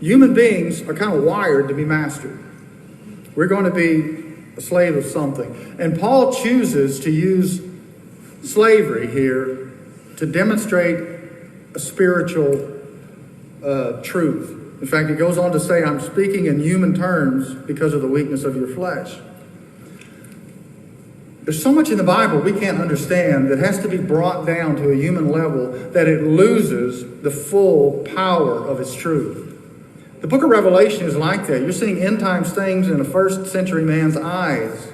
Human beings are kind of wired to be mastered. We're going to be a slave of something. And Paul chooses to use slavery here to demonstrate a spiritual truth. In fact, he goes on to say, I'm speaking in human terms because of the weakness of your flesh. There's so much in the Bible we can't understand that has to be brought down to a human level that it loses the full power of its truth. The book of Revelation is like that. You're seeing end times things in a first century man's eyes.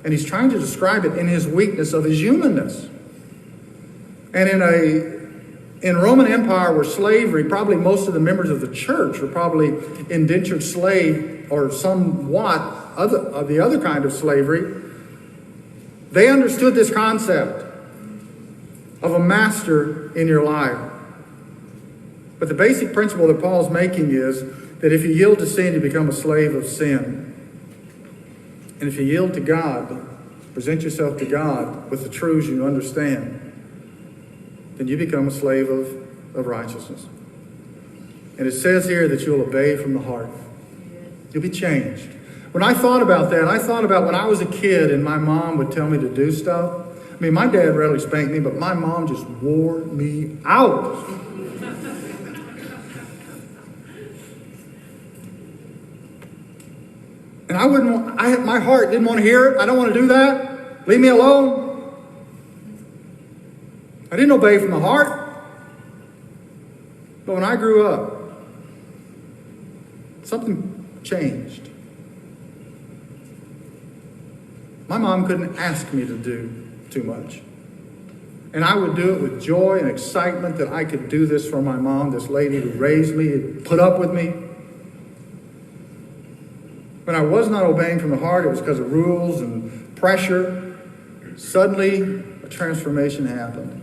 And he's trying to describe it in his weakness of his humanness. And in Roman Empire where slavery, probably most of the members of the church were probably indentured slave or somewhat of the other kind of slavery. They understood this concept of a master in your life. But the basic principle that Paul's making is that if you yield to sin, you become a slave of sin. And if you yield to God, present yourself to God with the truths you understand, then you become a slave of righteousness. And it says here that you'll obey from the heart. You'll be changed. When I thought about that, I thought about when I was a kid and my mom would tell me to do stuff. I mean, my dad rarely spanked me, but my mom just wore me out. And my heart didn't want to hear it. I don't want to do that. Leave me alone. I didn't obey from the heart. But when I grew up, something changed. My mom couldn't ask me to do too much. And I would do it with joy and excitement that I could do this for my mom, this lady who raised me, put up with me. When I was not obeying from the heart, it was because of rules and pressure. Suddenly, a transformation happened.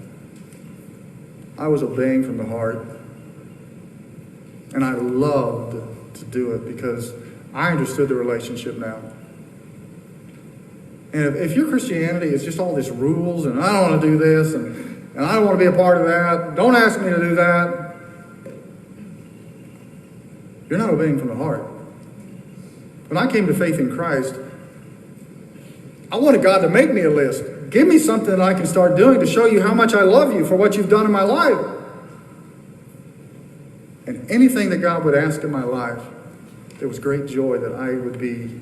I was obeying from the heart. And I loved to do it because I understood the relationship now. And if your Christianity is just all these rules, and I don't want to do this, and I don't want to be a part of that, don't ask me to do that, you're not obeying from the heart. When I came to faith in Christ, I wanted God to make me a list. Give me something that I can start doing to show you how much I love you for what you've done in my life. And anything that God would ask in my life, there was great joy that I would be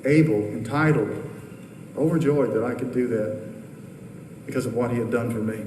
able, entitled, overjoyed that I could do that because of what he had done for me.